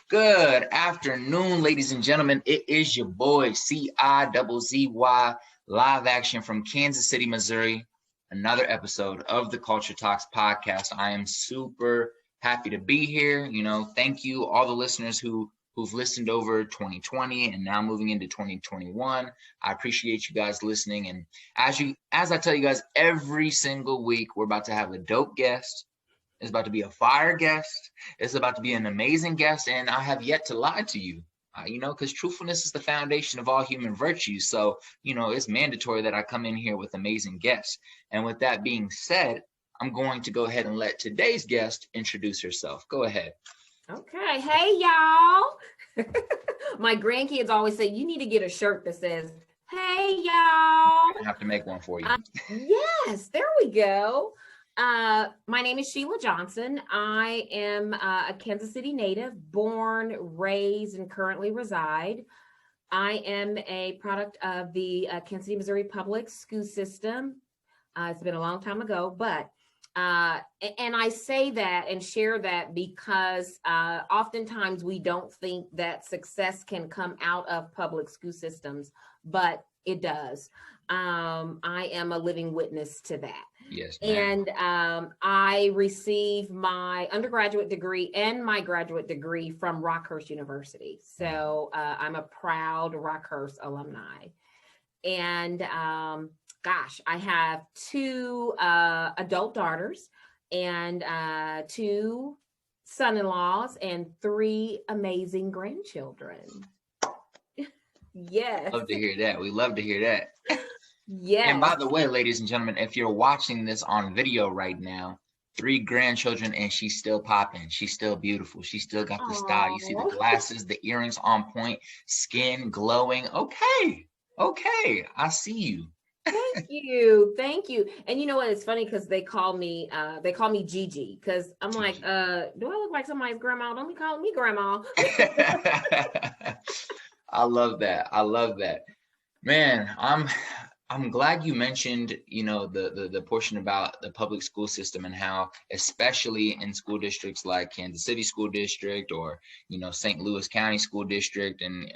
Good afternoon, ladies and gentlemen. It is your boy CIZZY live action from Kansas City, Missouri. Another episode of the Culture Talks podcast. I am super happy to be here. Thank you all the listeners who've listened over 2020 and now moving into 2021. I appreciate you guys listening. And as I tell you guys every single week, we're about to have a dope guest. It's about to be a fire guest. It's about to be an amazing guest. And I have yet to lie to you, because truthfulness is the foundation of all human virtues. So, it's mandatory that I come in here with amazing guests. And with that being said, I'm going to go ahead and let today's guest introduce herself. Go ahead. Okay. Hey, y'all. My grandkids always say, you need to get a shirt that says, hey, y'all. I have to make one for you. Yes, there we go. My name is Sheila Johnson. I am a Kansas City native, born, raised, and currently reside. I am a product of the Kansas City, Missouri public school system. It's been a long time ago, but and I say that and share that because oftentimes we don't think that success can come out of public school systems, but it does. I am a living witness to that. Yes, ma'am. And I received my undergraduate degree and my graduate degree from Rockhurst University. So I'm a proud Rockhurst alumni. And gosh, I have two adult daughters and two son-in-laws and three amazing grandchildren. Yes. Love to hear that. We love to hear that. Yes. And by the way, ladies and gentlemen, if you're watching this on video right now, 3 grandchildren and she's still popping. She's still beautiful. She still got the style. You see the glasses, the earrings on point, skin glowing. Okay. I see you. Thank you. And you know what? It's funny because they call me Gigi because I'm Gigi. Like, do I look like somebody's grandma? Don't be calling me grandma. I love that. Man, I'm glad you mentioned, the portion about the public school system and how, especially in school districts like Kansas City School District or, St. Louis County School District and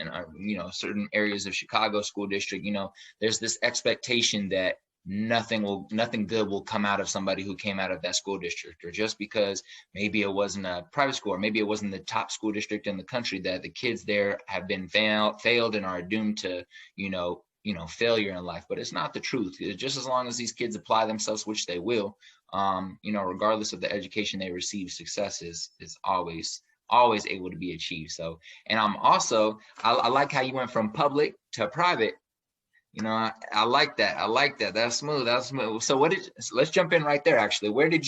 certain areas of Chicago School District, there's this expectation that nothing good will come out of somebody who came out of that school district, or just because maybe it wasn't a private school or maybe it wasn't the top school district in the country, that the kids there have been failed and are doomed to, failure in life. But it's not the truth. Just as long as these kids apply themselves, which they will, regardless of the education they receive, success is always able to be achieved. So, and I like how you went from public to private. I like that. That's smooth. So let's jump in right there. Actually, why did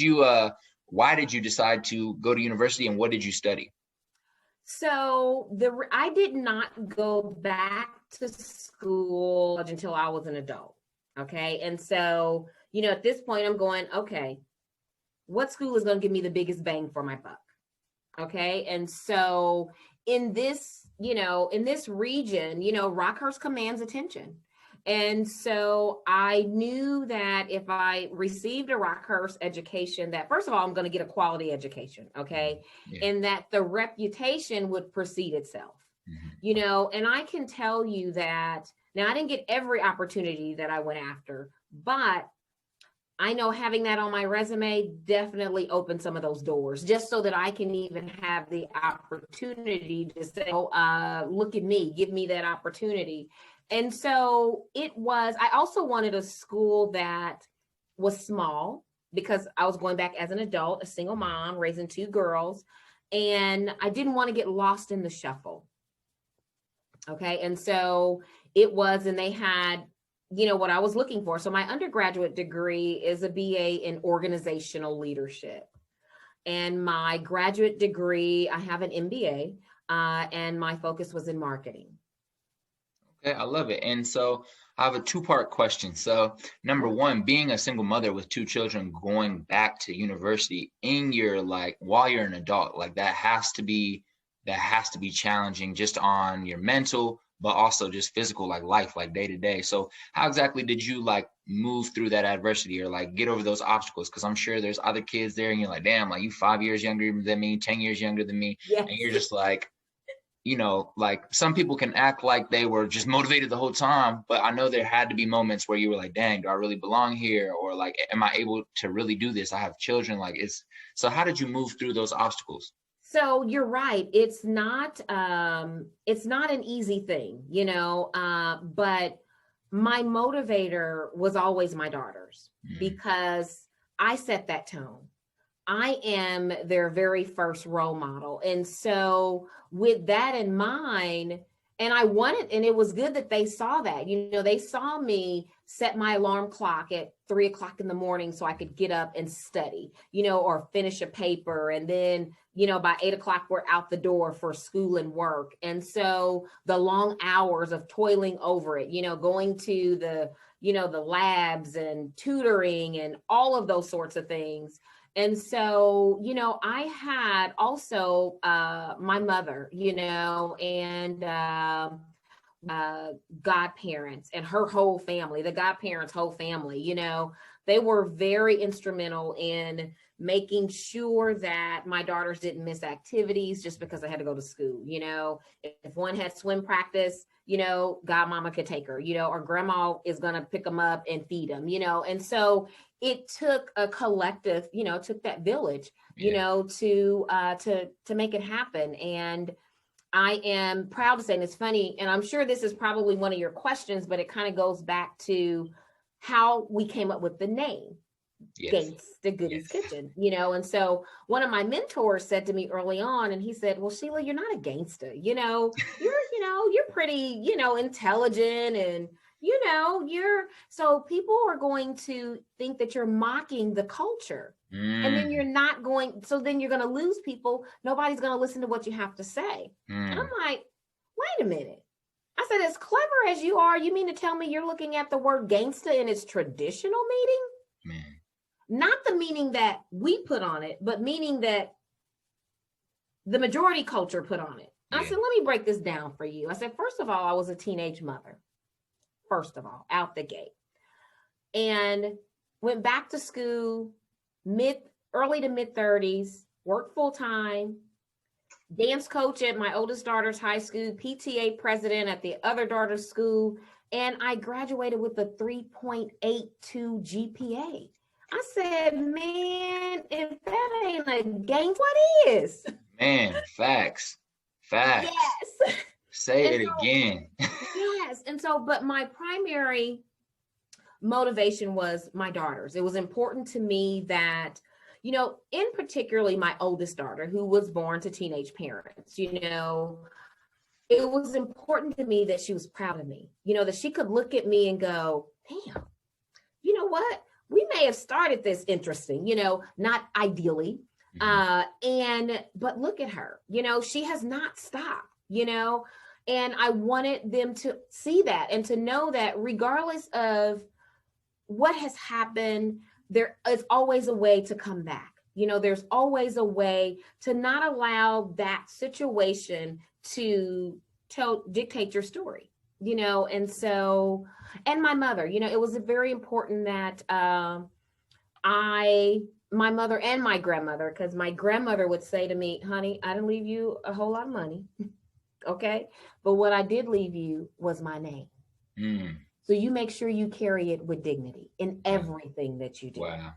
you decide to go to university and what did you study? So I did not go back to school until I was an adult. Okay. And so, at this point I'm going, okay, what school is going to give me the biggest bang for my buck? Okay. And so in this region, Rockhurst commands attention. And so I knew that if I received a Rockhurst education, that first of all, I'm going to get a quality education. Okay. Yeah. And that the reputation would precede itself, and I can tell you that now I didn't get every opportunity that I went after, but I know having that on my resume definitely opened some of those doors just so that I can even have the opportunity to say, look at me, give me that opportunity. And so I also wanted a school that was small because I was going back as an adult, a single mom, raising 2 girls, and I didn't want to get lost in the shuffle. Okay. And so and they had, what I was looking for. So my undergraduate degree is a BA in organizational leadership. And my graduate degree, I have an MBA, and my focus was in marketing. Okay, I love it. And so I have a 2-part question. So number 1, being a single mother with 2 children, going back to university while you're an adult, that has to be challenging just on your mental, but also just physical, life, day to day. So how exactly did you move through that adversity or get over those obstacles? Because I'm sure there's other kids there and you're like, damn, you 5 years younger than me, 10 years younger than me. Yes. And you're just you know, like some people can act like they were just motivated the whole time, but I know there had to be moments where you were like, dang, do I really belong here? Or like, am I able to really do this? I have children. Like so how did you move through those obstacles? So you're right. It's not an easy thing, but my motivator was always my daughters Mm, because I set that tone. I am their very first role model. And so, with that in mind, and I wanted, and it was good that they saw that. They saw me set my alarm clock at 3 o'clock in the morning so I could get up and study, or finish a paper. And then, by 8 o'clock, we're out the door for school and work. And so, the long hours of toiling over it, going to the labs and tutoring and all of those sorts of things. And so, I had also my mother, and godparents and her whole family, the godparents' whole family, they were very instrumental in making sure that my daughters didn't miss activities just because I had to go to school. If one had swim practice, godmama could take her, or grandma is going to pick them up and feed them, and so it took a collective, it took that village, yeah. to make it happen. And I am proud to say, and it's funny, and I'm sure this is probably one of your questions, but it kind of goes back to how we came up with the name Yes. Gangsta Goodies Yes. Kitchen, and so one of my mentors said to me early on, and he said, well, Sheila, you're not a gangster, you're pretty, intelligent, and so people are going to think that you're mocking the culture. And then Mm, then you're going to lose people. Nobody's going to listen to what you have to say. And mm, I'm like, wait a minute. I said, as clever as you are, you mean to tell me you're looking at the word gangsta in its traditional meaning? man. Not the meaning that we put on it, but meaning that the majority culture put on it. I Yeah. said, let me break this down for you. I said, first of all, I was a teenage mother, first of all, out the gate. And went back to school, early to mid 30s, worked full time, dance coach at my oldest daughter's high school, PTA president at the other daughter's school, and I graduated with a 3.82 GPA. I said, man, if that ain't a gang, what is? Man, facts. Facts. Yes. Say And it so, again. yes. And so, but my primary motivation was my daughters. It was important to me that, in particularly my oldest daughter, who was born to teenage parents, it was important to me that she was proud of me, that she could look at me and go, damn, you know what? We may have started this interesting, not ideally. But look at her, she has not stopped, and I wanted them to see that and to know that regardless of what has happened, there is always a way to come back. There's always a way to not allow that situation to dictate your story, and so, and my mother, it was very important that my mother and my grandmother, because my grandmother would say to me, honey, I didn't leave you a whole lot of money. Okay. But what I did leave you was my name. Mm, So you make sure you carry it with dignity in yeah. everything that you do. Wow.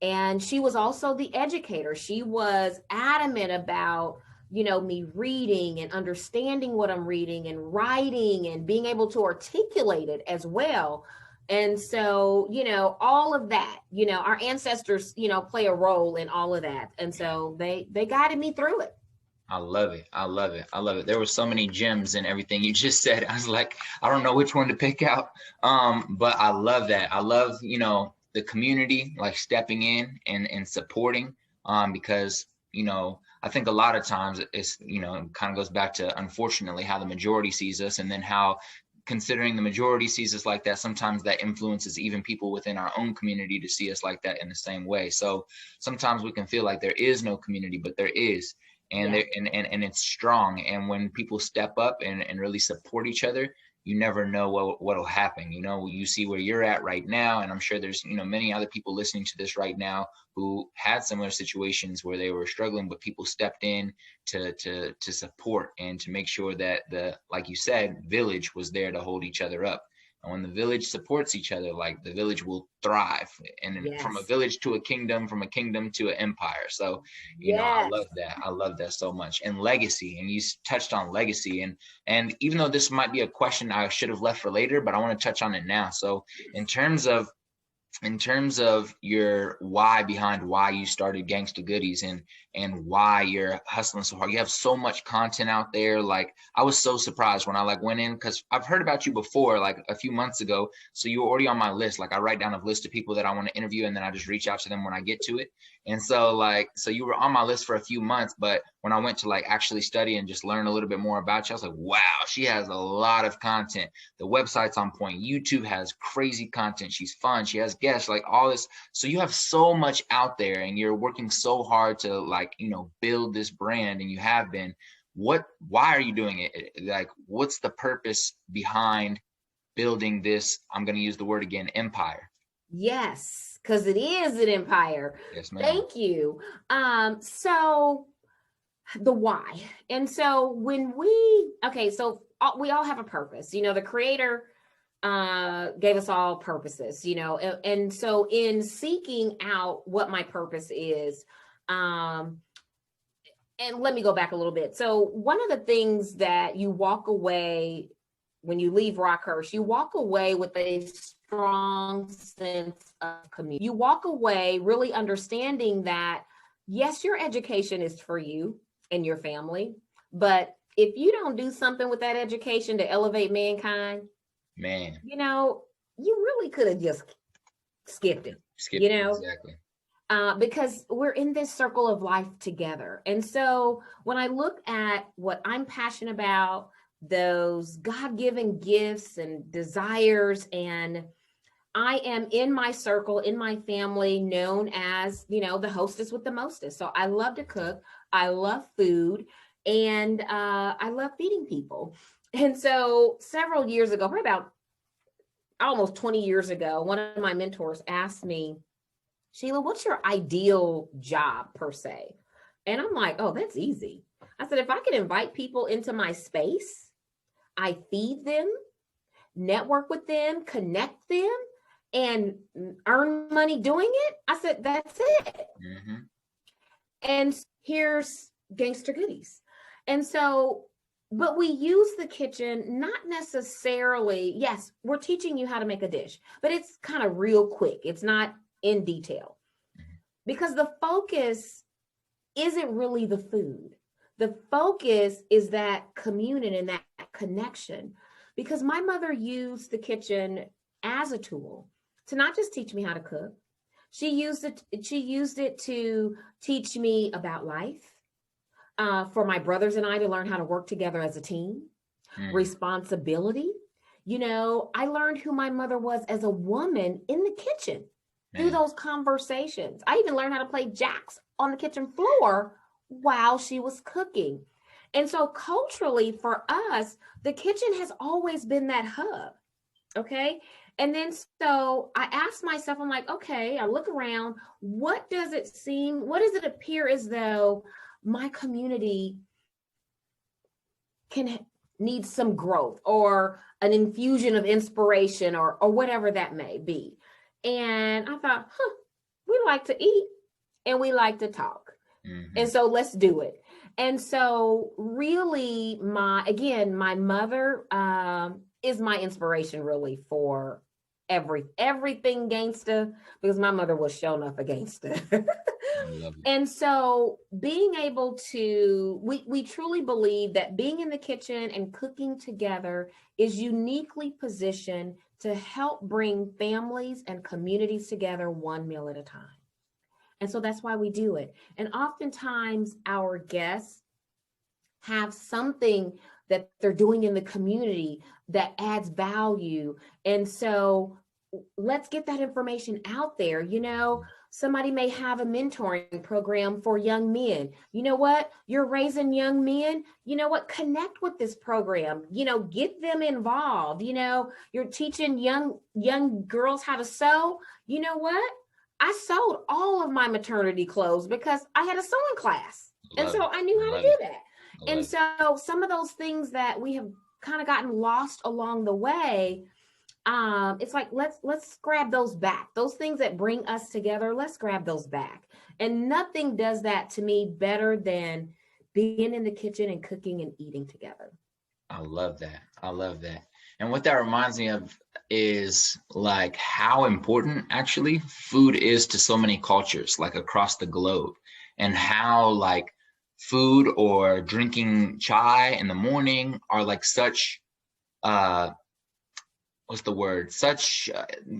And she was also the educator. She was adamant about, me reading and understanding what I'm reading and writing and being able to articulate it as well. And so, all of that, our ancestors, play a role in all of that. And so they guided me through it. I love it. I love it. I love it. There were so many gems in everything you just said. I was like, I don't know which one to pick out. But I love that. I love, the community, like stepping in and supporting, because, I think a lot of times it's, it kind of goes back to, unfortunately, how the majority sees us, and then how, considering the majority sees us like that, sometimes that influences even people within our own community to see us like that in the same way. So sometimes we can feel like there is no community, but there is. And, Yeah. and it's strong. And when people step up and really support each other, you never know what'll happen. You know, you see where you're at right now, and I'm sure there's, you know, many other people listening to this right now who had similar situations where they were struggling, but people stepped in to support and to make sure that like you said, village was there to hold each other up. And when the village supports each other, like, the village will thrive. And then from a Yes. village to a kingdom, from a kingdom to an empire. So, you know, I Yes. love that. I love that so much. And legacy, and you touched on legacy. And even though this might be a question I should have left for later, but I want to touch on it now. So in terms of your why behind why you started Gangsta Goodies, and why you're hustling so hard, you have so much content out there. Like, I was so surprised when I like went in, because I've heard about you before, like a few months ago. So you were already on my list. Like, I write down a list of people that I want to interview, and then I just reach out to them when I get to it. And so you were on my list for a few months, but when I went to like actually study and just learn a little bit more about you, I was like, wow, she has a lot of content. The website's on point. YouTube has crazy content. She's fun. She has guests, like all this. So you have so much out there, and you're working so hard to, like, you know, build this brand, and you have been. Why are you doing it? Like, what's the purpose behind building this, I'm going to use the word again, empire? Yes, because it is an empire. Yes, ma'am. Thank you. So the why. And so when we we all have a purpose. You know, the creator gave us all purposes, you know, and so in seeking out what my purpose is, and let me go back a little bit. So one of the things that you walk away when you leave Rockhurst, you walk away with a strong sense of community. You walk away really understanding that, yes, your education is for you and your family, but if you don't do something with that education to elevate mankind, Man, you know, you really could have just skipped it, you know? exactly. Because we're in this circle of life together. And so when I look at what I'm passionate about, those God-given gifts and desires, and I am in my circle, in my family, known as, you know, the hostess with the mostest. So I love to cook, I love food, and I love feeding people. And so several years ago, probably about almost 20 years ago, one of my mentors asked me, Sheila, what's your ideal job per se? And I'm like, oh, that's easy. I said, if I could invite people into my space, I feed them, network with them, connect them, and earn money doing it. I said, that's it. Mm-hmm. And here's Gangsta Goodies. And so, but we use the kitchen, not necessarily, yes, we're teaching you how to make a dish, but it's kind of real quick. It's not in detail, because the focus isn't really the food. The focus is that communion and that connection, because my mother used the kitchen as a tool to not just teach me how to cook. She used it to teach me about life, for my brothers and I to learn how to work together as a team, responsibility. You know, I learned who my mother was as a woman in the kitchen through those conversations. I even learned how to play jacks on the kitchen floor while she was cooking. And so culturally for us, the kitchen has always been that hub. Okay. And then so I asked myself, I'm like, okay, I look around, what does it appear as though my community need some growth or an infusion of inspiration or whatever that may be. And I thought, we like to eat and we like to talk. Mm-hmm. And so let's do it. And so really my mother is my inspiration really for everything Gangsta, because my mother was shown up a gangster. And so being able to, we truly believe that being in the kitchen and cooking together is uniquely positioned to help bring families and communities together one meal at a time. And so that's why we do it. And oftentimes our guests have something that they're doing in the community that adds value. And so let's get that information out there. You know, Somebody may have a mentoring program for young men. You know what? You're raising young men. You know what? Connect with this program. Get them involved. You're teaching young girls how to sew. You know what? I sewed all of my maternity clothes because I had a sewing class. And so I knew how to do that. And so some of those things that we have kind of gotten lost along the way, it's like let's grab those back. Those things that bring us together, let's grab those back. And nothing does that to me better than being in the kitchen and cooking and eating together. I love that. I love that. And what that reminds me of is like how important actually food is to so many cultures, like across the globe, and how like food or drinking chai in the morning are like such what's the word? Such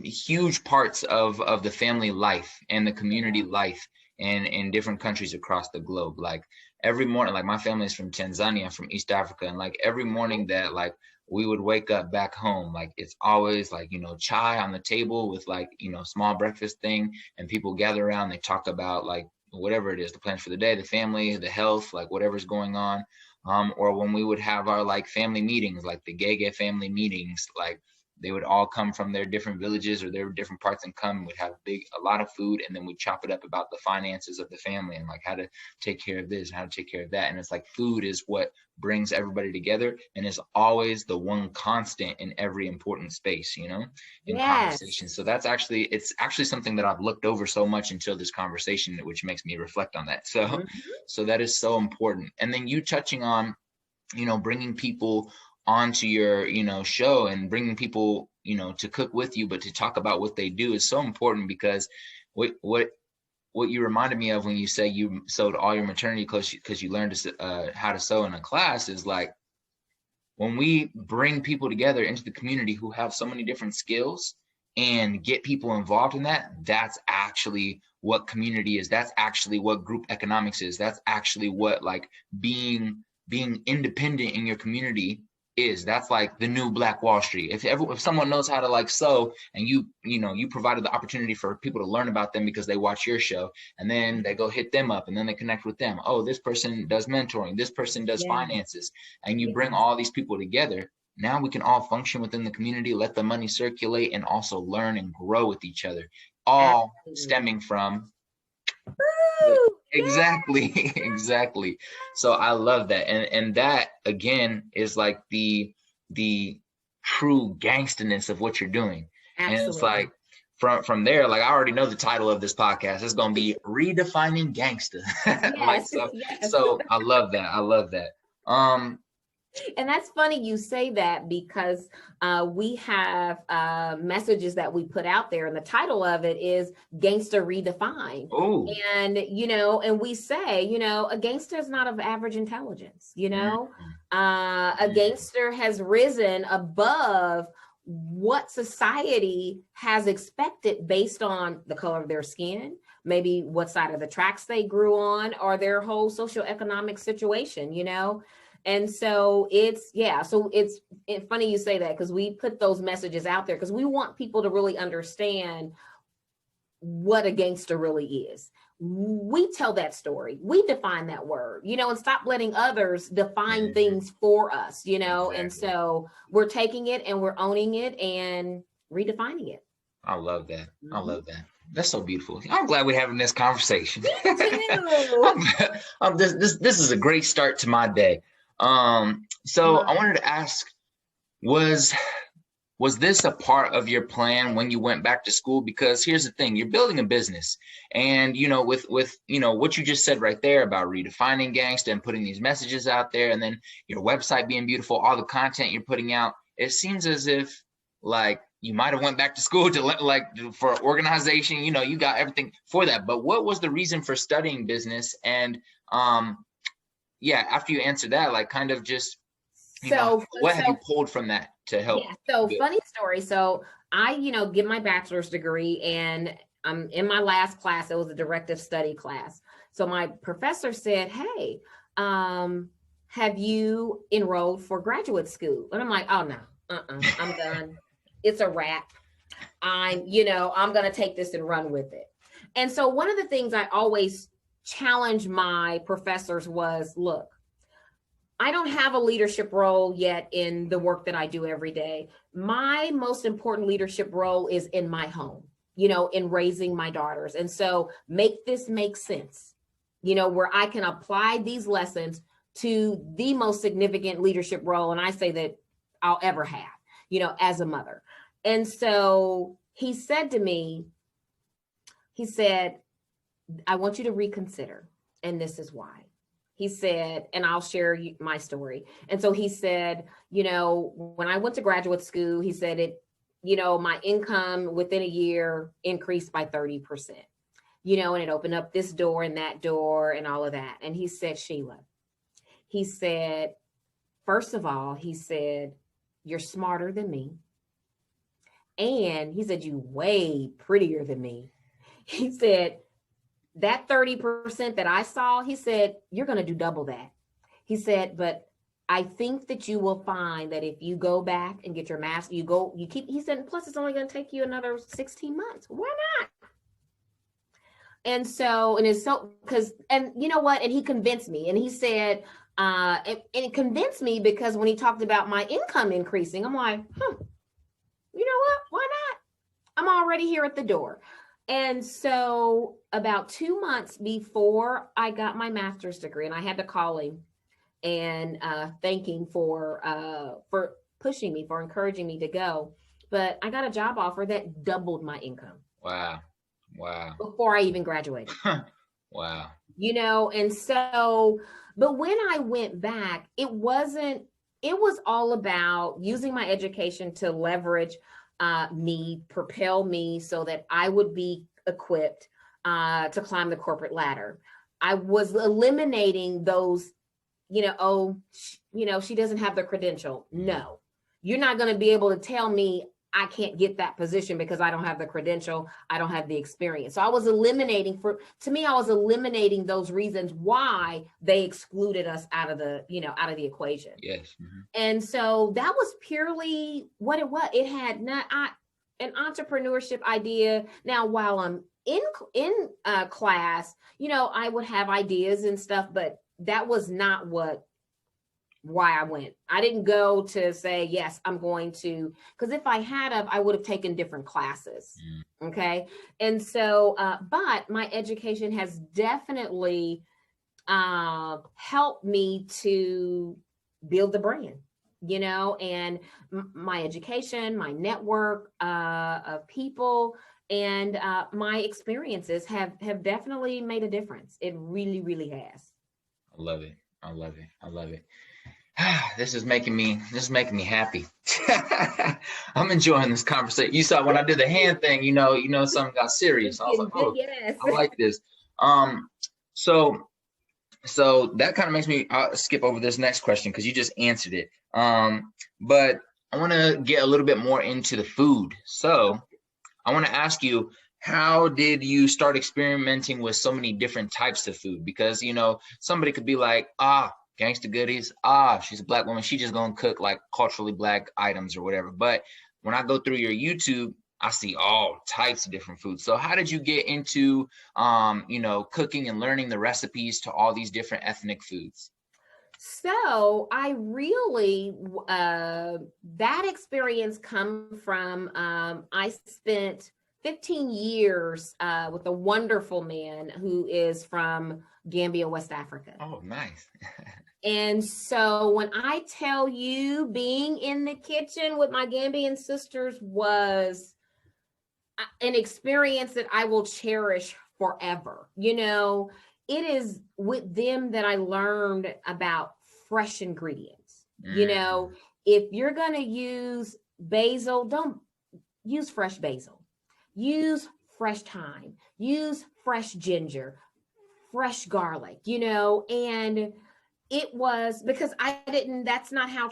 huge parts of the family life and the community life in different countries across the globe. Like every morning, like my family is from Tanzania, from East Africa, and like every morning that like we would wake up back home, like it's always like, chai on the table with like, small breakfast thing, and people gather around, they talk about like whatever it is, the plans for the day, the family, the health, like whatever's going on. Or when we would have our like family meetings, like the Gege family meetings, like they would all come from their different villages or their different parts and come. We'd have a lot of food, and then we'd chop it up about the finances of the family and like how to take care of this and how to take care of that. And it's like food is what brings everybody together, and is always the one constant in every important space, in conversation. So it's actually something that I've looked over so much until this conversation, which makes me reflect on that. So that is so important. And then you touching on, bringing people onto your show and bringing people to cook with you, but to talk about what they do is so important, because what you reminded me of when you say you sewed all your maternity clothes because you learned how to sew in a class, is like when we bring people together into the community who have so many different skills and get people involved in that, that's actually what community is. That's actually what group economics is. That's actually what like being independent in your community is. That's like the new Black Wall Street. If someone knows how to like sew, and you provided the opportunity for people to learn about them because they watch your show, and then they go hit them up, and then they connect with them. Oh, this person does mentoring, this person does finances, and you bring all these people together. Now we can all function within the community, let the money circulate, and also learn and grow with each other, all stemming from exactly. So I love that. And that again is like the true gangstaness of what you're doing. Absolutely. And it's like from there, like I already know the title of this podcast. It's gonna be Redefining Gangsta. So I love that. And that's funny you say that, because we have messages that we put out there, and the title of it is Gangsta Redefined. Ooh. And and we say, a gangster is not of average intelligence. A gangster has risen above what society has expected based on the color of their skin, maybe what side of the tracks they grew on, or their whole socioeconomic situation. And so it's funny you say that, because we put those messages out there because we want people to really understand what a gangster really is. We tell that story, we define that word, and stop letting others define things for us, Exactly. And so we're taking it and we're owning it and redefining it. I love that. I love that. That's so beautiful. I'm glad we're having this conversation. Me too. This is a great start to my day. So I wanted to ask, was this a part of your plan when you went back to school? Because here's the thing, you're building a business, and with what you just said right there about redefining gangsta and putting these messages out there, and then your website being beautiful, all the content you're putting out, it seems as if like you might have went back to school to like for organization, you got everything for that. But what was the reason for studying business? And after you answer that, like kind of just, what have you pulled from that to help? Yeah, so funny story. So I, get my bachelor's degree, and in my last class, it was a directive study class. So my professor said, hey, have you enrolled for graduate school? And I'm like, oh no, I'm done. It's a wrap. I'm going to take this and run with it. And so one of the things I always challenge my professors was, look, I don't have a leadership role yet in the work that I do every day. My most important leadership role is in my home, in raising my daughters. And so make this make sense, where I can apply these lessons to the most significant leadership role. And I say that I'll ever have, as a mother. And so he said to me, he said, I want you to reconsider. And this is why. He said, and I'll share my story. And so he said, when I went to graduate school, he said my income within a year increased by 30%, and it opened up this door and that door and all of that. And he said, Sheila, he said, first of all, he said, you're smarter than me. And he said, you way prettier than me. He said, that 30% that I saw, he said, you're going to do double that. He said, but I think that you will find that if you go back and get your master, he said, plus it's only going to take you another 16 months. Why not? And so, and it's so, and you know what? And he convinced me, and he said, and it convinced me because when he talked about my income increasing, I'm like, you know what? Why not? I'm already here at the door. And so about 2 months before I got my master's degree, and I had to call him and thank him for pushing me, for encouraging me to go. But I got a job offer that doubled my income. Wow. Before I even graduated. Wow. And so, but when I went back, it was all about using my education to leverage propel me so that I would be equipped to climb the corporate ladder. I was eliminating those, she doesn't have the credential. No, you're not going to be able to tell me I can't get that position because I don't have the credential. I don't have the experience. So I was eliminating those reasons why they excluded us out of the equation. Yes. Mm-hmm. And so that was purely what it was. It had not an entrepreneurship idea. Now, while I'm in class, I would have ideas and stuff, but that was not why I went. I didn't go to say, yes, I'm going to, because if I had I would have taken different classes. Okay. And so, but my education has definitely helped me to build the brand, and my education, my network of people, and my experiences have definitely made a difference. It really, really has. I love it. This is making me happy. I'm enjoying this conversation. You saw when I did the hand thing, something got serious. I was like, oh, yes. I like this. So that kind of makes me skip over this next question because you just answered it. But I want to get a little bit more into the food. So I want to ask you, how did you start experimenting with so many different types of food? Because, somebody could be like, Gangsta goodies. She's a Black woman. She just gonna cook like culturally Black items or whatever. But when I go through your YouTube, I see all types of different foods. So how did you get into, cooking and learning the recipes to all these different ethnic foods? So I really, that experience come from, I spent 15 years with a wonderful man who is from Gambia, West Africa. Oh, nice. And so when I tell you being in the kitchen with my Gambian sisters was an experience that I will cherish forever. It is with them that I learned about fresh ingredients. If you're going to use basil, don't use fresh basil. Use fresh thyme, use fresh ginger, fresh garlic, and it was because that's not how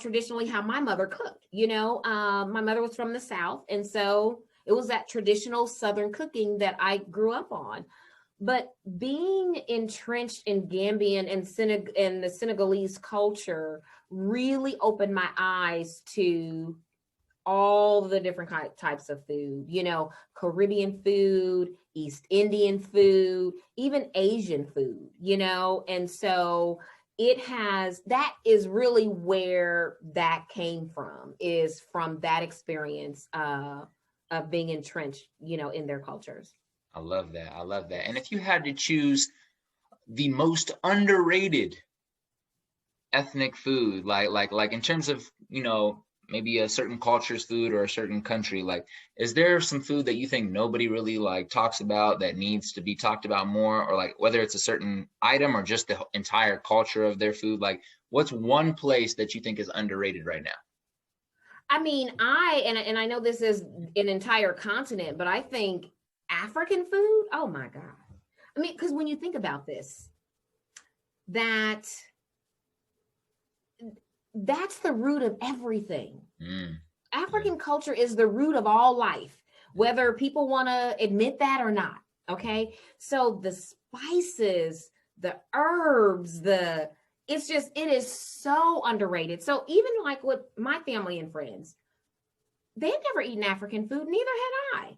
my mother cooked, my mother was from the South. And so it was that traditional Southern cooking that I grew up on. But being entrenched in Gambian and the Senegalese culture really opened my eyes to all the different types of food, Caribbean food, East Indian food, even Asian food, and so that is really where that came from, is from that experience of being entrenched, in their cultures. I love that. I love that. And if you had to choose the most underrated ethnic food, like in terms of, maybe a certain culture's food or a certain country, like, is there some food that you think nobody really like talks about that needs to be talked about more, or like whether it's a certain item or just the entire culture of their food? Like, what's one place that you think is underrated right now? I mean, and I know this is an entire continent, but I think African food, oh my God. I mean, because when you think about this, that's the root of everything. African culture is the root of all life, whether people want to admit that or not. Okay. So the spices, the herbs, it is so underrated. So even like with my family and friends, they've never eaten African food, neither had I.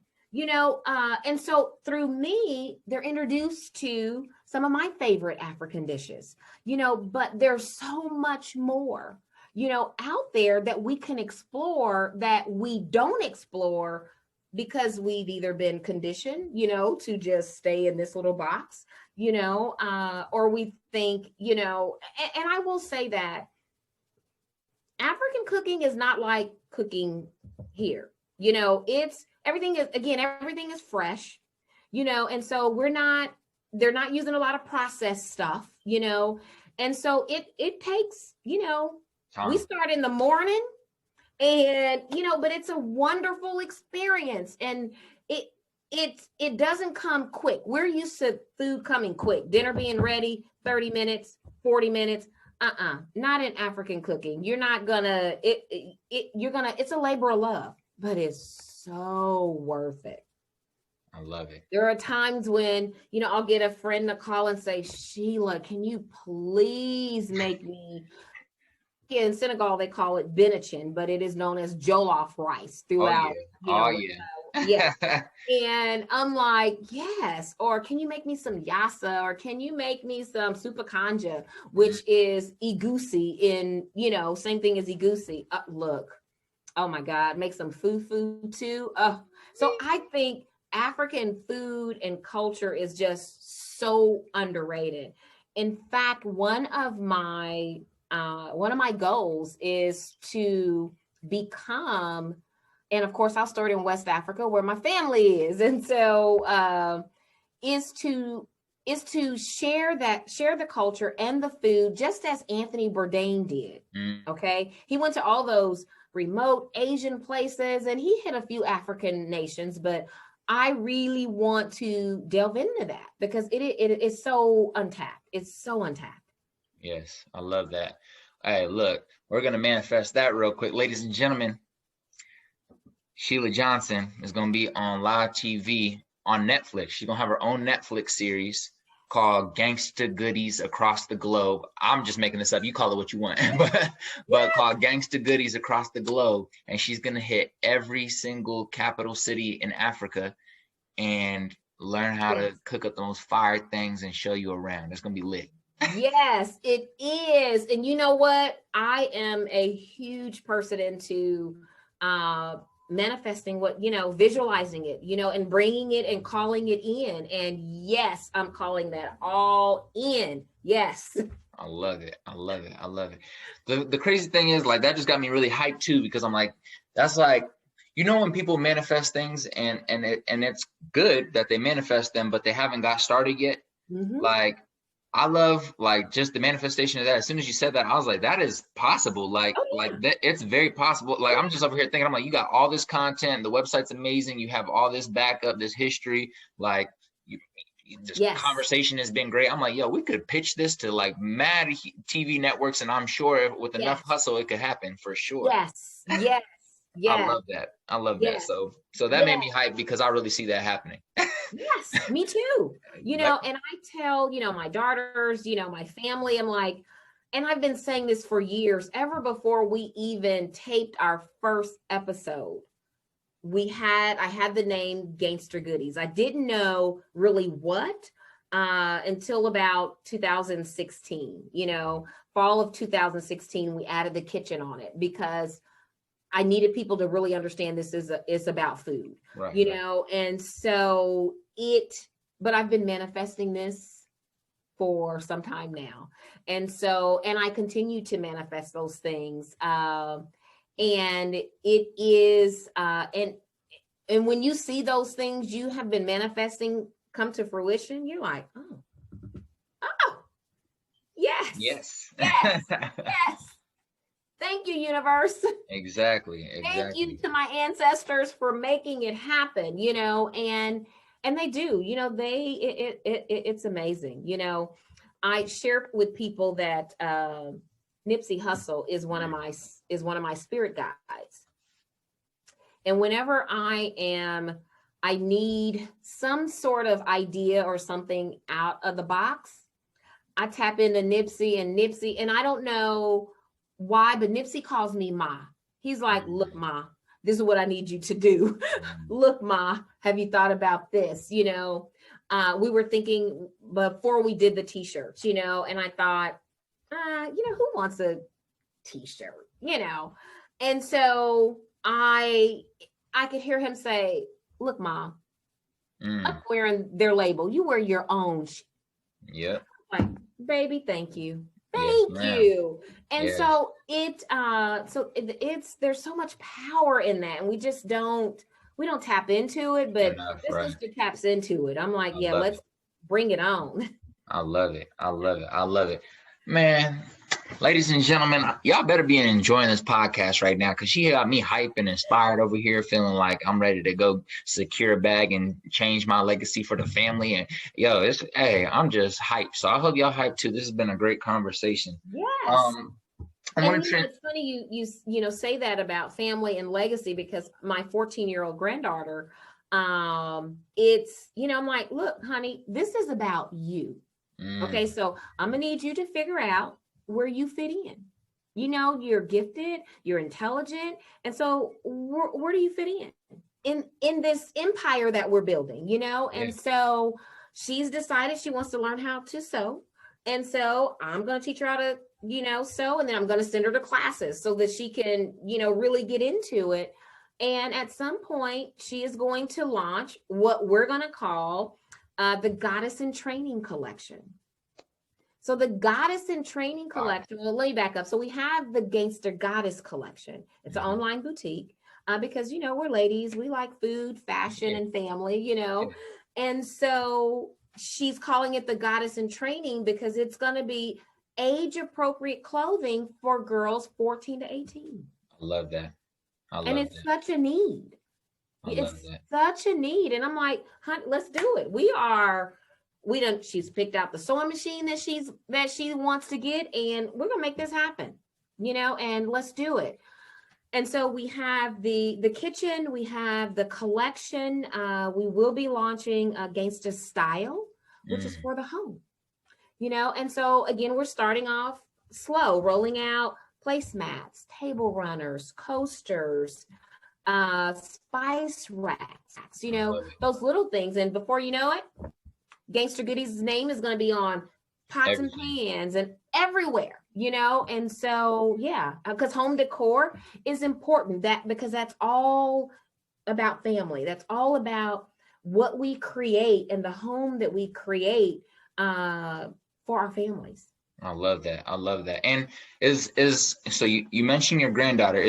And so through me, they're introduced to some of my favorite African dishes, but there's so much more, out there that we can explore that we don't explore because we've either been conditioned, to just stay in this little box, or we think, and I will say that African cooking is not like cooking here. Everything is fresh, and so they're not using a lot of processed stuff, and so it takes, we start in the morning and, but it's a wonderful experience, and it doesn't come quick. We're used to food coming quick, dinner being ready, 30 minutes, 40 minutes. Not in African cooking. You're not gonna, it's a labor of love, but it's so worth it. I love it. There are times when, I'll get a friend to call and say, Sheila, can you please make me, in Senegal, they call it benachin, but it is known as jollof rice throughout. Yeah. And I'm like, yes. Or can you make me some yassa? Or can you make me some supakanja, which is egusi in, same thing as egusi. Look, oh my God, make some fufu too. So I think African food and culture is just so underrated. In fact, one of my goals is to become, and of course I'll start in West Africa where my family is, and so is to share the culture and the food, just as Anthony Bourdain did. Okay, he went to all those remote Asian places and he hit a few African nations, but I really want to delve into that because it is so untapped. It's so untapped. Yes, I love that. Hey, look, we're going to manifest that real quick. Ladies and gentlemen, Sheila Johnson is going to be on live TV on Netflix. She's going to have her own Netflix series called Gangsta Goodies Across the Globe. I'm just making this up. You call it what you want, but called Gangsta Goodies Across the Globe. And she's going to hit every single capital city in Africa and learn how to cook up the most fire things and show you around. It's going to be lit. Yes, it is. And you know what? I am a huge person into manifesting what, visualizing it, and bringing it and calling it in. And yes, I'm calling that all in. Yes. I love it. I love it. I love it. The crazy thing is, like, that just got me really hyped too, because I'm like, that's like, when people manifest things and it's good that they manifest them, but they haven't got started yet. Like, I love like just the manifestation of that. As soon as you said that, I was like, that is possible. Like that, it's very possible. Like, I'm just over here thinking, I'm like, you got all this content, the website's amazing, you have all this backup, this history, like this conversation has been great. I'm like, yo, we could pitch this to like mad TV networks, and I'm sure with enough hustle, it could happen for sure. Yes. Yes. Yeah. I love that. I love that. So that made me hype because I really see that happening. Yes, me too. And I tell, my daughters, my family, I'm like, and I've been saying this for years, ever before we even taped our first episode, I had the name Gangster Goodies. I didn't know really what until about 2016, fall of 2016, we added the kitchen on it because I needed people to really understand this is about food, Right. and so but I've been manifesting this for some time now. And I continue to manifest those things. And it is, and when you see those things you have been manifesting come to fruition, you're like, oh, yes. Yes. Yes. Yes. Thank you, universe. Exactly. Thank you to my ancestors for making it happen, and they do, it's amazing. I share with people that Nipsey Hussle is one of my spirit guides. And whenever I need some sort of idea or something out of the box, I tap into Nipsey, and I don't know why, but Nipsey calls me Ma. He's like, look, Ma, this is what I need you to do. Look, Ma, have you thought about this? We were thinking before we did the t-shirts, and I thought, who wants a t-shirt, And so I could hear him say, look, Ma, I'm wearing their label. You wear your own. Yep. Like, baby, thank you. Thank you. And so there's so much power in that, and we don't tap into it, but this sister taps into it. I'm like, let's bring it on. I love it. Man, ladies and gentlemen, y'all better be enjoying this podcast right now, because she got me hyped and inspired over here, feeling like I'm ready to go secure a bag and change my legacy for the family. And I'm just hyped. So I hope y'all hyped too. This has been a great conversation. Yes. It's funny you say that about family and legacy, because my 14-year-old granddaughter, I'm like, look, honey, this is about you. Okay, so I'm gonna need you to figure out where you fit in. You're gifted, you're intelligent, and so where do you fit in this empire that we're building? And so she's decided she wants to learn how to sew, and so I'm going to teach her how to sew, and then I'm going to send her to classes so that she can really get into it. And at some point she is going to launch what we're going to call the Goddess in Training collection. So the Goddess in Training collection, well, let me back up. So we have the Gangster Goddess collection. It's an online boutique because, we're ladies, we like food, fashion, and family, And so she's calling it the Goddess in Training because it's going to be age appropriate clothing for girls 14 to 18. I love that. It's such a need. Such a need. And I'm like, honey, let's do it. She's picked out the sewing machine that she wants to get, and we're gonna make this happen, and let's do it. And so we have the kitchen, we have the collection. We will be launching a Gangsta Style, which is for the home, and so again, we're starting off slow, rolling out placemats, table runners, coasters, spice racks, those little things. And before you know it, Gangster Goodies' name is going to be on pots and pans and everywhere, and so, because home decor is important, because that's all about family. That's all about what we create and the home that we create for our families. I love that. And so you mentioned your granddaughter.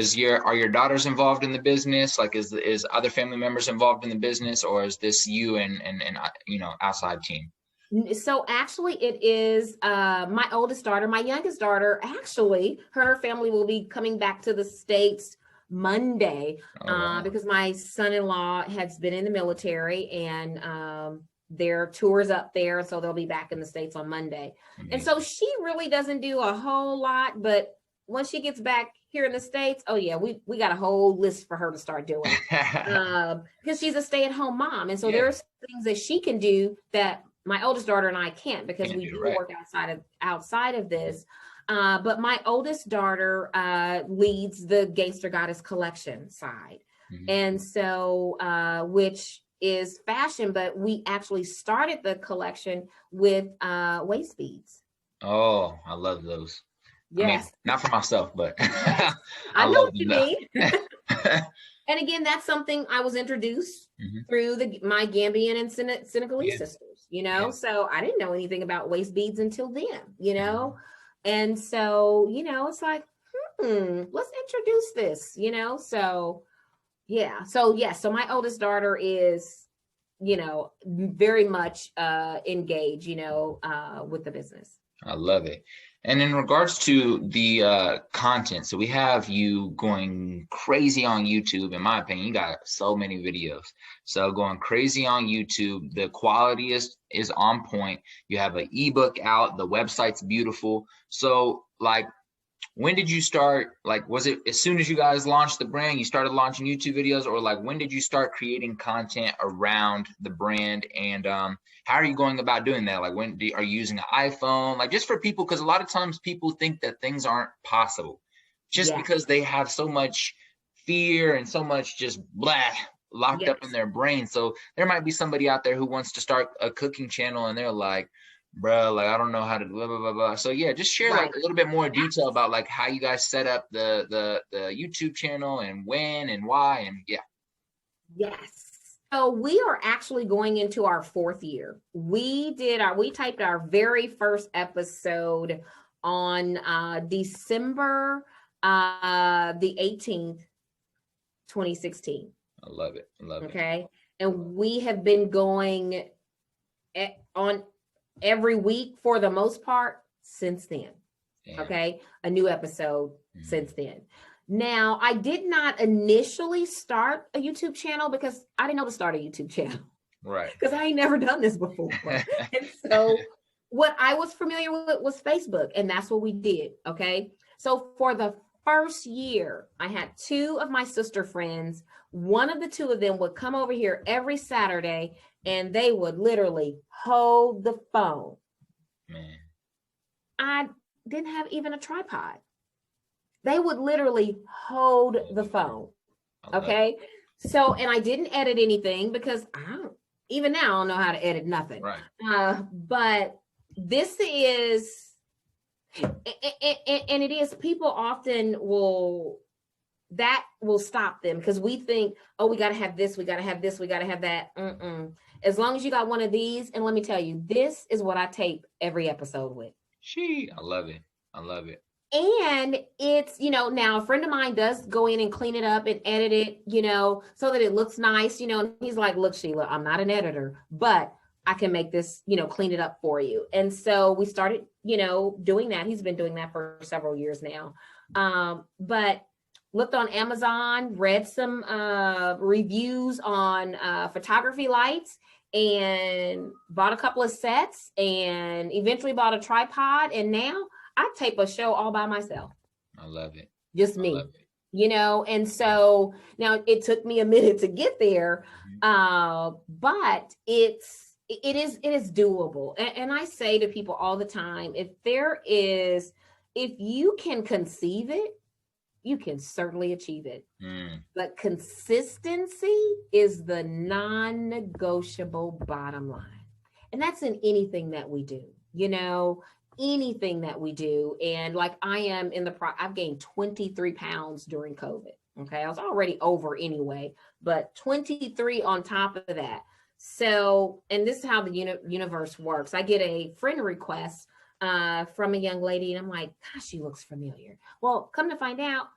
Are your daughters involved in the business? Like, is other family members involved in the business, or is this you and outside team? So actually it is my oldest daughter. My youngest daughter, actually, her and her family will be coming back to the States Monday because my son-in-law has been in the military, and their tours up there, so they'll be back in the States on Monday. Mm-hmm. And so she really doesn't do a whole lot, but when she gets back here in the States, we got a whole list for her to start doing because she's a stay-at-home mom. And so there's things that she can do that my oldest daughter and I can't, because we do work outside of this. But my oldest daughter leads the Gangsta Goddess collection side. Mhm. And so, which is fashion, but we actually started the collection with waist beads. Oh, I love those. I mean, Yes. not for myself, but Yes. I I know love what them you though. mean. And again, that's something I was introduced Mhm. through my Gambian and Senegalese Yeah, sisters, yeah. so I didn't know anything about waist beads until then, Mhm. and so, it's like, let's introduce this, so yeah. So yes, so my oldest daughter is, very much engaged, with the business. I love it. And in regards to the content, so we have you going crazy on YouTube. In my opinion, you got so many videos. So going crazy on YouTube, the quality is on point. You have an ebook out, the website's beautiful. So like, when did you start? Like, was it as soon as you guys launched the brand, you started launching YouTube videos, or like when did you start creating content around the brand? And how are you going about doing that? Like, are you using an iPhone? Like, just for people, because a lot of times people think that things aren't possible just Yeah. because they have so much fear and so much just blah locked up in Yes. their brain. So there might be somebody out there who wants to start a cooking channel and they're like, bro, like I don't know how to blah blah blah blah. So yeah, just share like Right. a little bit more detail about like how you guys set up the YouTube channel and when and why and yeah. Yes. So we are actually going into our 4th year. We typed our very first episode on December the 18th, 2016. I love it. I love it. Okay. And we have been going on every week for the most part since then. Damn. Okay. A new episode Mhm. since then. Now, I did not initially start a YouTube channel because I didn't know to start a YouTube channel Right. because I ain't never done this before. And so what I was familiar with was Facebook, and that's what we did. Okay. So for the first year, I had 2 of my sister friends. One of the 2 of them would come over here every Saturday and they would literally hold the phone. Man. I didn't have even a tripod. They would literally hold the phone. Okay. So, and I didn't edit anything because even now, I don't know how to edit nothing. Right. But this is, and it is, people often that will stop them because we think, oh, we got to have this, we got to have this, we got to have that. As long as you got one of these, and let me tell you, this is what I tape every episode with. I love it. I love it. And it's, now a friend of mine does go in and clean it up and edit it, so that it looks nice, and he's like, look, Sheila, I'm not an editor, but I can make this, clean it up for you. And so we started, doing that. He's been doing that for several years now. But looked on Amazon, read some reviews on photography lights, and bought a couple of sets and eventually bought a tripod. And now I tape a show all by myself. I love it. Just me, and so now it took me a minute to get there. But it is doable. And I say to people all the time, if you can conceive it, you can certainly achieve it. But consistency is the non-negotiable bottom line. And that's in anything that we do, anything that we do. And like I am I've gained 23 pounds during COVID. Okay. I was already over anyway, but 23 on top of that. So, and this is how the universe works. I get a friend request from a young lady, and I'm like, gosh, she looks familiar. Well, come to find out,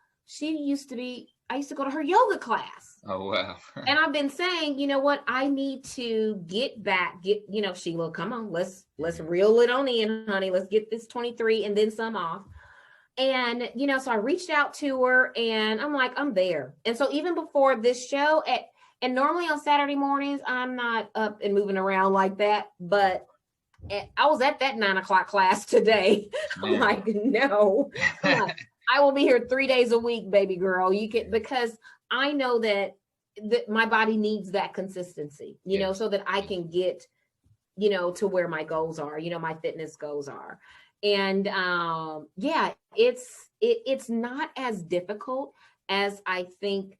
I used to go to her yoga class. Oh, wow. And I've been saying, you know what, I need to get Sheila, come on, let's reel it on in, honey. Let's get this 23 and then some off. And, so I reached out to her and I'm like, I'm there. And so even before this show and normally on Saturday mornings, I'm not up and moving around like that, but I was at that 9:00 class today. I'm like, no, I will be here 3 days a week, baby girl. Because I know that my body needs that consistency, so that I can get, to where my goals are, my fitness goals are. And yeah, it's not as difficult as I think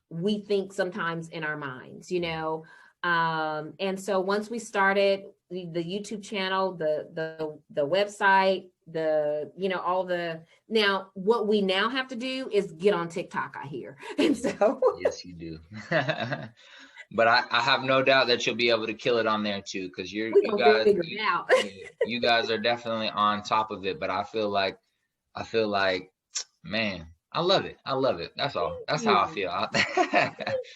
we think sometimes in our minds, you know. And so once we started the YouTube channel, the website, the, you know, all the, now what we now have to do is get on TikTok, I hear. And so Yes, you do. But I have no doubt that you'll be able to kill it on there too, because we're gonna figure it out. you guys are definitely on top of it. But I feel like, man, I love it. I love it. That's all. That's how I you, feel.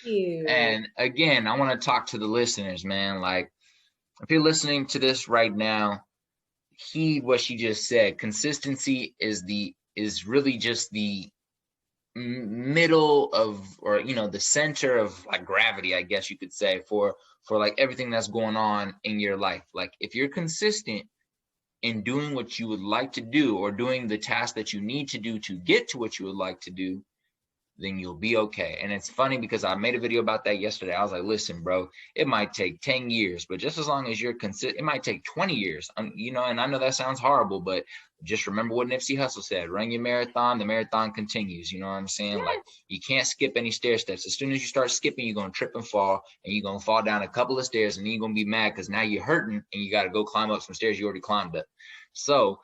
you. And again, I want to talk to the listeners, man. Like, if you're listening to this right now, heed what she just said. Consistency is really just the middle of, or you know, the center of like gravity, I guess you could say, for like everything that's going on in your life. Like, if you're consistent in doing what you would like to do, or doing the task that you need to do to get to what you would like to do, then you'll be okay. And it's funny because I made a video about that yesterday. I was like, listen, bro, it might take 10 years, but just as long as you're consistent, it might take 20 years. You know, and I know that sounds horrible, but just remember what Nipsey Hussle said: run your marathon, the marathon continues. You know what I'm saying? Yes. Like, you can't skip any stair steps. As soon as you start skipping, you're going to trip and fall, and you're going to fall down a couple of stairs, and then you're going to be mad because now you're hurting and you got to go climb up some stairs you already climbed up. So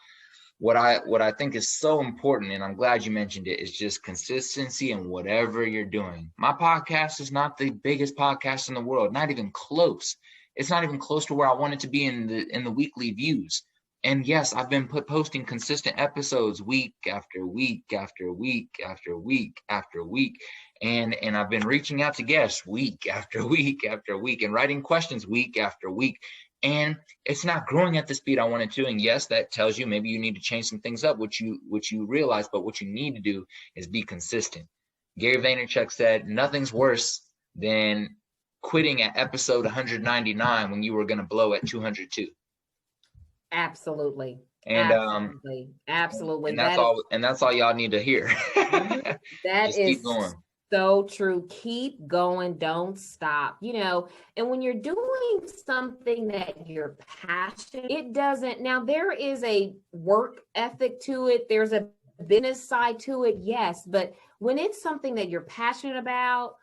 what I think is so important, and I'm glad you mentioned it, is just consistency in whatever you're doing. My podcast is not the biggest podcast in the world, not even close. It's not even close to where I want it to be in the weekly views. And yes, I've been posting consistent episodes week after week after week after week after week. And I've been reaching out to guests week after week after week, and writing questions week after week. And it's not growing at the speed I wanted to. And yes, that tells you maybe you need to change some things up, which you realize. But what you need to do is be consistent. Gary Vaynerchuk said nothing's worse than quitting at episode 199 when you were going to blow at 202. Absolutely. And Absolutely. and that's all y'all need to hear. That Just is keep going. so true. Keep going. Don't stop. You know, and when you're doing something that you're passionate, it doesn't, now there is a work ethic to it. There's a business side to it. Yes. But when it's something that you're passionate about,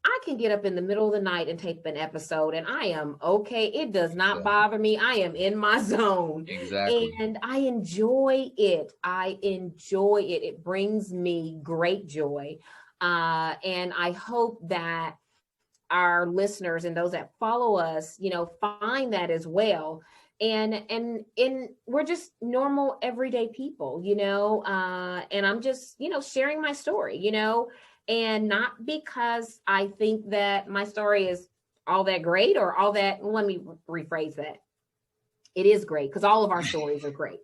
I can get up in the middle of the night and tape an episode and I am okay. It does not bother me. I am in my zone. Exactly. And I enjoy it. I enjoy it. It brings me great joy. And I hope that our listeners and those that follow us, you know, find that as well. And we're just normal everyday people, you know, and I'm just, you know, sharing my story, you know, and not because I think that my story is all that great or all that. Let me rephrase that. It is great because all of our stories are great.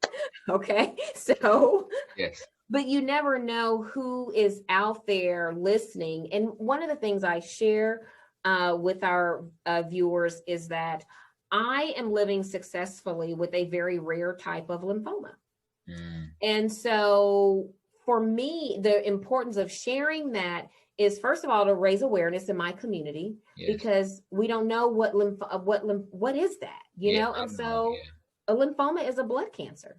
Okay. So, yes. But you never know who is out there listening. And one of the things I share with our viewers is that I am living successfully with a very rare type of lymphoma. And so for me, the importance of sharing that is, first of all, to raise awareness in my community, because we don't know what is that, you know? And so a lymphoma is a blood cancer.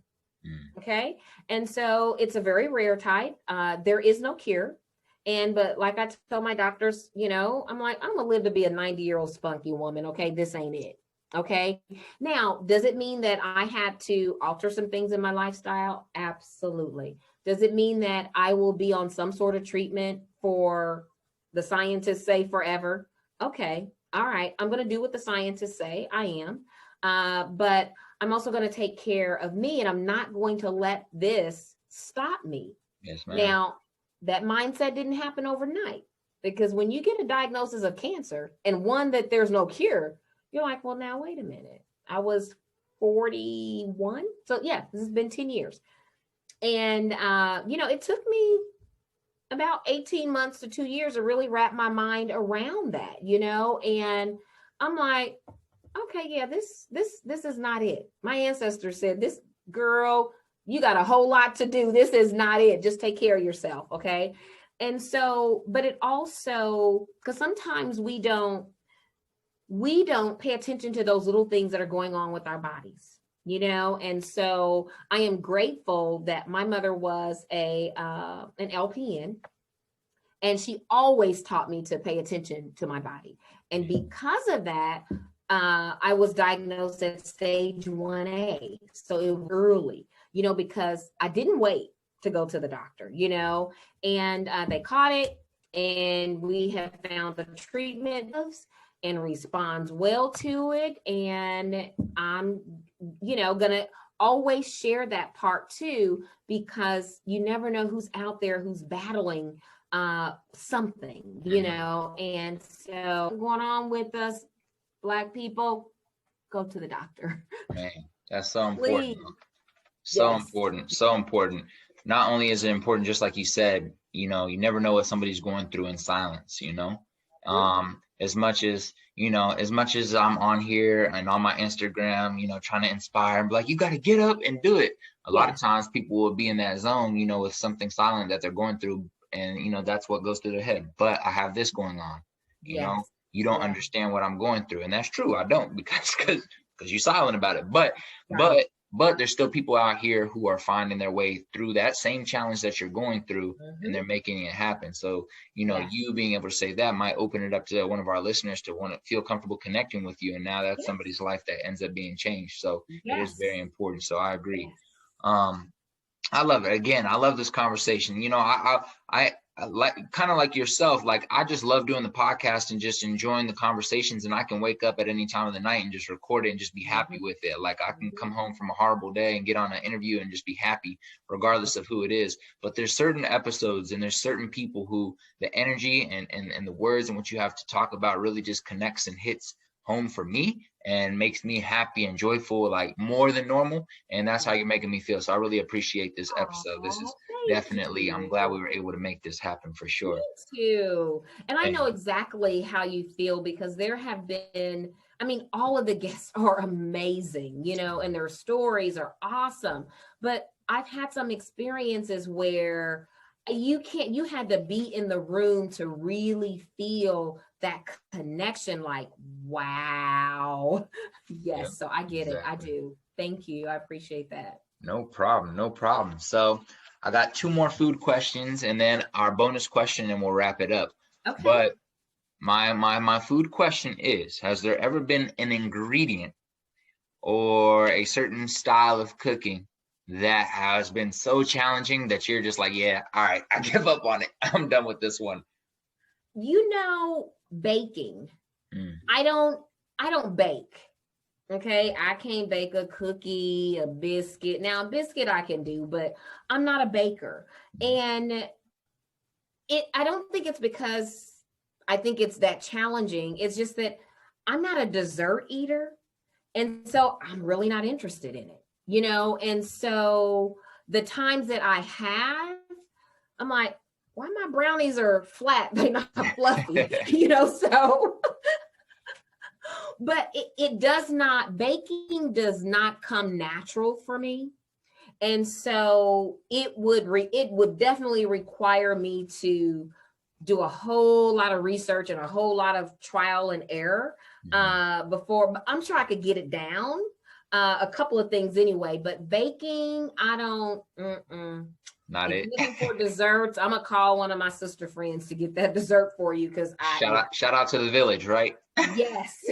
Okay. And so it's a very rare type. There is no cure. But like I tell my doctors, you know, I'm like, I'm going to live to be a 90-year-old spunky woman. Okay. This ain't it. Okay. Now, does it mean that I had to alter some things in my lifestyle? Absolutely. Does it mean that I will be on some sort of treatment for, the scientists say, forever? Okay. All right. I'm going to do what the scientists say. I am. But I'm also going to take care of me, and I'm not going to let this stop me. Yes, ma'am. Now, that mindset didn't happen overnight, because when you get a diagnosis of cancer, and one that there's no cure, you're like, well, now, wait a minute. I was 41. So yeah, this has been 10 years. And, you know, it took me about 18 months to 2 years to really wrap my mind around that, you know, and I'm like, okay, yeah, this is not it. My ancestors said, this girl, you got a whole lot to do. This is not it. Just take care of yourself. Okay. And so, but it also, because sometimes we don't pay attention to those little things that are going on with our bodies. And so I am grateful that my mother was an LPN, and she always taught me to pay attention to my body. And because of that, I was diagnosed at stage 1A. So it was early, because I didn't wait to go to the doctor, and they caught it, and we have found the treatment and responds well to it. And I'm, gonna always share that part too, because you never know who's out there who's battling something, and so going on with us, Black people, go to the doctor. Man, that's so important. Please. So Yes. important. So important. Not only is it important, just like you said, you never know what somebody's going through in silence, as much as I'm on here and on my Instagram, trying to inspire and be like, you got to get up and do it. A lot of times people will be in that zone, with something silent that they're going through. And, that's what goes through their head. But I have this going on, you don't understand what I'm going through. And that's true. I don't, because you're silent about it. But there's still people out here who are finding their way through that same challenge that you're going through, and they're making it happen. So, you being able to say that might open it up to one of our listeners to want to feel comfortable connecting with you. And now that's somebody's life that ends up being changed. So it is very important. So I agree. I love it. Again, I love this conversation. I like, kind of like yourself, like I just love doing the podcast and just enjoying the conversations, and I can wake up at any time of the night and just record it and just be happy with it. Like I can come home from a horrible day and get on an interview and just be happy regardless of who it is. But there's certain episodes and there's certain people who the energy and the words and what you have to talk about really just connects and hits home for me and makes me happy and joyful, like more than normal. And that's how you're making me feel. So I really appreciate this episode. This is definitely, I'm glad we were able to make this happen for sure. Me too. And I know exactly how you feel, because there have been, all of the guests are amazing, and their stories are awesome. But I've had some experiences where you had to be in the room to really feel that connection, like, wow. Yes. So I get it. I do. Thank you. I appreciate that. No problem. So I got 2 more food questions and then our bonus question, and we'll wrap it up. Okay. But my food question is, has there ever been an ingredient or a certain style of cooking that has been so challenging that you're just like, yeah, all right, I give up on it. I'm done with this one? Baking. I don't bake. Okay. I can't bake a cookie, a biscuit. Now, a biscuit I can do, but I'm not a baker. And I don't think it's because I think it's that challenging. It's just that I'm not a dessert eater. And so I'm really not interested in it, And so the times that I have, I'm like, why my brownies are flat, they're not fluffy, so. But baking does not come natural for me. And so it would definitely require me to do a whole lot of research and a whole lot of trial and error before, but I'm sure I could get it down. A couple of things anyway, but baking, I don't, not if it. Looking for desserts, I'm gonna call one of my sister friends to get that dessert for you, because shout out to the village, right? Yes.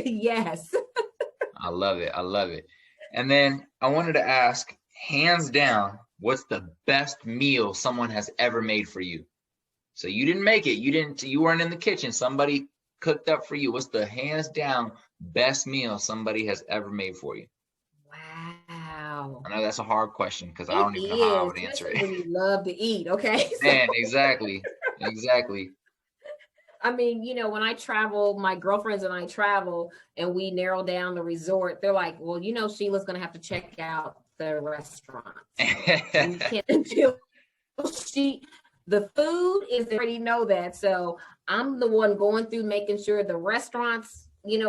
I love it. And then I wanted to ask, hands down, what's the best meal someone has ever made for you? So you didn't make it, you weren't in the kitchen, somebody cooked up for you. What's the hands down best meal somebody has ever made for you? Wow. I know that's a hard question, because I don't even know how I would answer it. When you love to eat, okay? Man, exactly. When I travel, my girlfriends and I travel and we narrow down the resort, they're like, well, Sheila's going to have to check out the restaurant. You can't until the food is, they already know that. So I'm the one going through making sure the restaurants,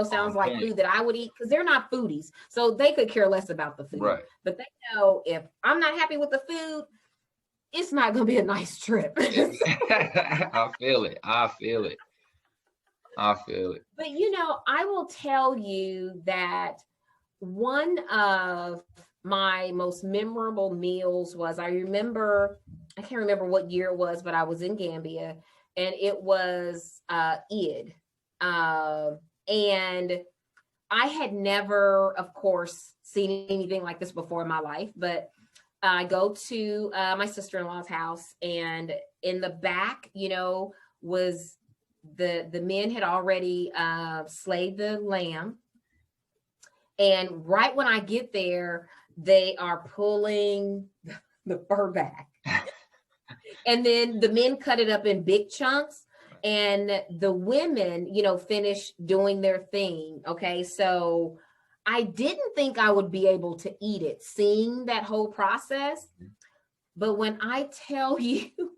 sounds like food that I would eat, because they're not foodies. So they could care less about the food. Right. But they know if I'm not happy with the food, it's not going to be a nice trip. I feel it. But I will tell you that one of my most memorable meals was, I can't remember what year it was, but I was in Gambia, and it was Eid. And I had never, of course, seen anything like this before in my life, but I go to my sister-in-law's house, and in the back, was the men had already slayed the lamb. And right when I get there, they are pulling the fur back. And then the men cut it up in big chunks, and the women, finish doing their thing. Okay. So I didn't think I would be able to eat it, seeing that whole process. But when I tell you, it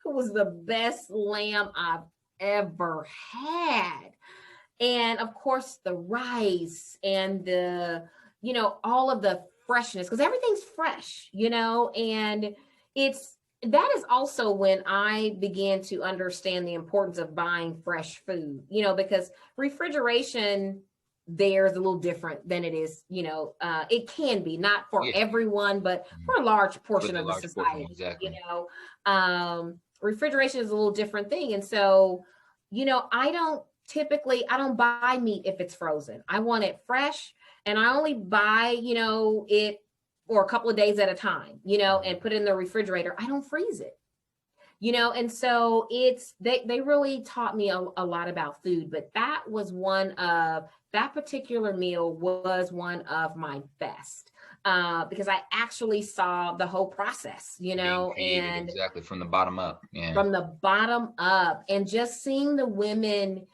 was the best lamb I've ever had. And of course, the rice and all of the freshness, because everything's fresh, and that is also when I began to understand the importance of buying fresh food, because refrigeration there is a little different than it is, it can be, not for everyone, but for a large portion of the society, exactly. Refrigeration is a little different thing. And so, I don't buy meat if it's frozen. I want it fresh, and I only buy, it for a couple of days at a time, and put it in the refrigerator. I don't freeze it, and so they really taught me a lot about food, but that particular meal was one of my best, because I actually saw the whole process, and exactly from the bottom up. Yeah. From the bottom up, and just seeing the women,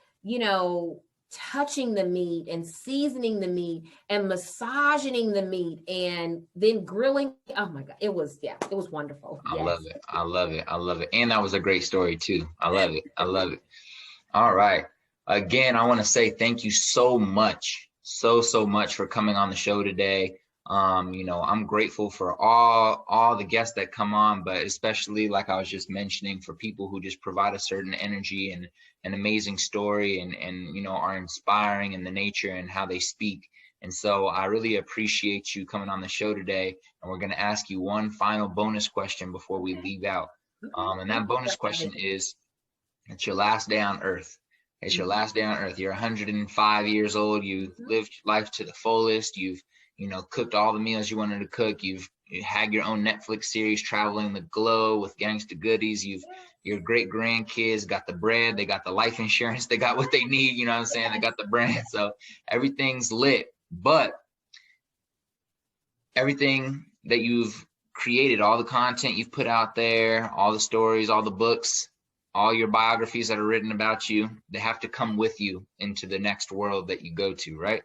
touching the meat and seasoning the meat and massaging the meat and then grilling. Oh my God. It was wonderful. I love it. I love it. I love it. And that was a great story too. I love it. I love it. All right. Again, I want to say thank you so much. So much for coming on the show today. I'm grateful for all the guests that come on, but especially, like I was just mentioning, for people who just provide a certain energy and an amazing story and are inspiring in the nature and how they speak. And so I really appreciate you coming on the show today. And we're going to ask you one final bonus question before we leave out. And that bonus question is, it's your last day on earth. It's your last day on earth. You're 105 years old. You've lived life to the fullest. You've cooked all the meals you wanted to cook. You had your own Netflix series, traveling the globe with Gangsta goodies. Your great grandkids got the bread. They got the life insurance. They got what they need. You know what I'm saying? They got the brand. So everything's lit. But everything that you've created, all the content you've put out there, all the stories, all the books, all your biographies that are written about you, they have to come with you into the next world that you go to, right?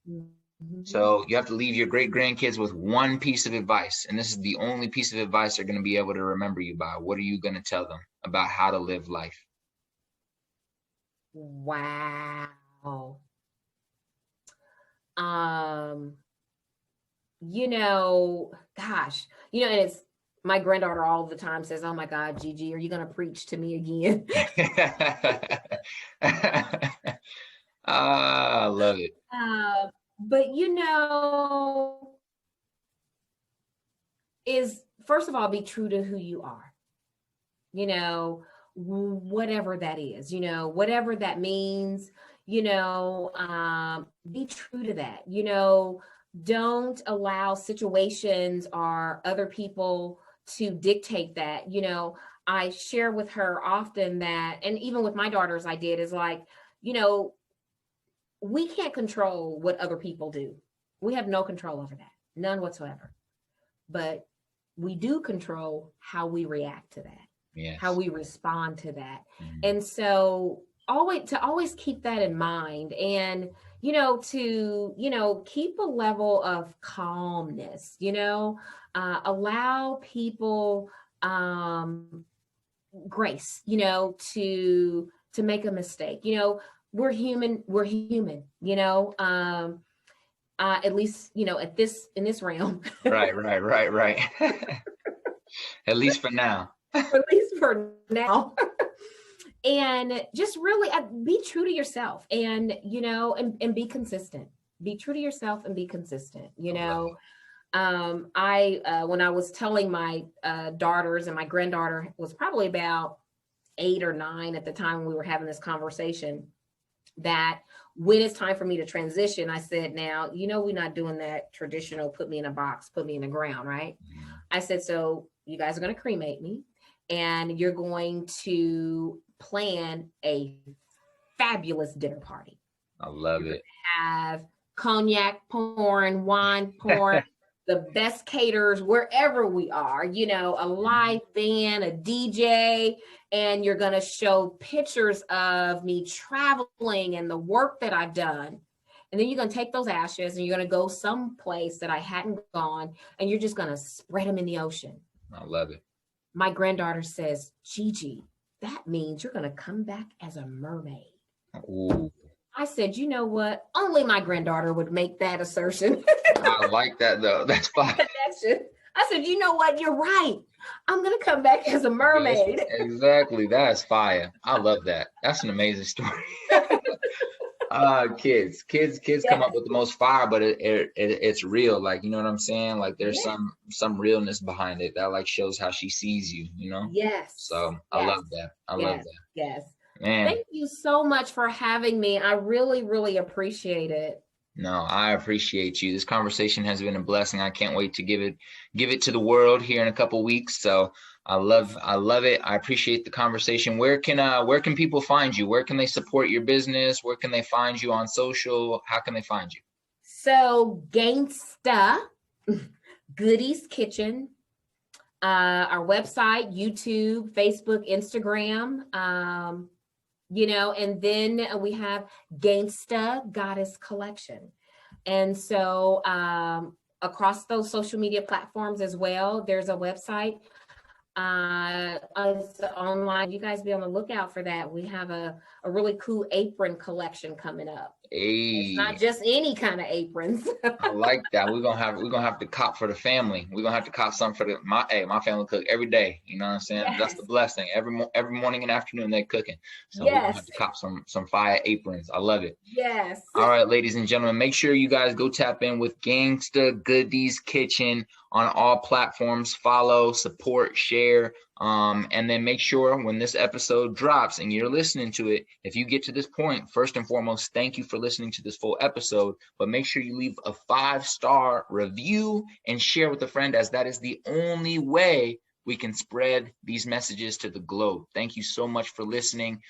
Mm-hmm. So you have to leave your great grandkids with one piece of advice. And this is the only piece of advice they're going to be able to remember you by. What are you going to tell them about how to live life? Wow. Gosh, and it's, my granddaughter all the time says, "Oh my God, Gigi, are you going to preach to me again?" I love it. But is, first of all, be true to who you are, whatever that is, whatever that means, be true to that, don't allow situations or other people to dictate that. I share with her often that, and even with my daughters, I did, is like, we can't control what other people do. We have no control over that, none whatsoever. But we do control how we react to that, yes, how we respond to that. Mm-hmm. And so always keep that in mind, and to keep a level of calmness, allow people grace, to make a mistake. We're human, at least, in this realm. Right. At least for now. At least for now. And just really be true to yourself, and, and be consistent. Be true to yourself and be consistent, I when I was telling my daughters, and my granddaughter was probably about 8 or 9 at the time when we were having this conversation, that when it's time for me to transition, I said, now, we're not doing that traditional put me in a box, put me in the ground, right? I said, so you guys are going to cremate me, and you're going to plan a fabulous dinner party. I love You're going it. to have cognac pouring, wine pouring, the best caterers wherever we are, a live band, a DJ, and you're going to show pictures of me traveling and the work that I've done. And then you're going to take those ashes and you're going to go someplace that I hadn't gone, and you're just going to spread them in the ocean. I love it. My granddaughter says, Gigi, that means you're going to come back as a mermaid. Ooh. I said, you know what? Only my granddaughter would make that assertion. I like that though. That's fine. Connection. I said, you know what? You're right. I'm going to come back as a mermaid. Yes, exactly. That's fire. I love that. That's an amazing story. Kids come up with the most fire, but it's real. Like, you know what I'm saying? Like there's some realness behind it that like shows how she sees you, Yes. So I love that. I love that. Yes. Man. Thank you so much for having me. I really, really appreciate it. No, I appreciate you. This conversation has been a blessing. I can't wait to give it to the world here in a couple weeks. So I love it. I appreciate the conversation. Where can people find you? Where can they support your business? Where can they find you on social? How can they find you? So Gangsta Goodies Kitchen, our website, YouTube, Facebook, Instagram, and then we have Gangsta Goddess Collection. And so across those social media platforms as well, there's a website. It's online. You guys be on the lookout for that. We have a really cool apron collection coming up. Hey. It's not just any kind of aprons. I like that. We're gonna have to cop for the family. We're gonna have to cop something for my family cook every day. You know what I'm saying? Yes. That's the blessing. Every morning and afternoon they're cooking. So we're gonna have to cop some fire aprons. I love it. Yes. All right, ladies and gentlemen, make sure you guys go tap in with Gangsta Goodies Kitchen on all platforms. Follow, support, share. And then make sure when this episode drops and you're listening to it, if you get to this point, first and foremost, thank you for listening to this full episode, but make sure you leave a 5-star review and share with a friend, as that is the only way we can spread these messages to the globe. Thank you so much for listening.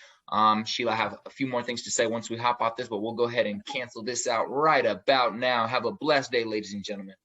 Sheila, I have a few more things to say once we hop off this, but we'll go ahead and cancel this out right about now. Have a blessed day, ladies and gentlemen.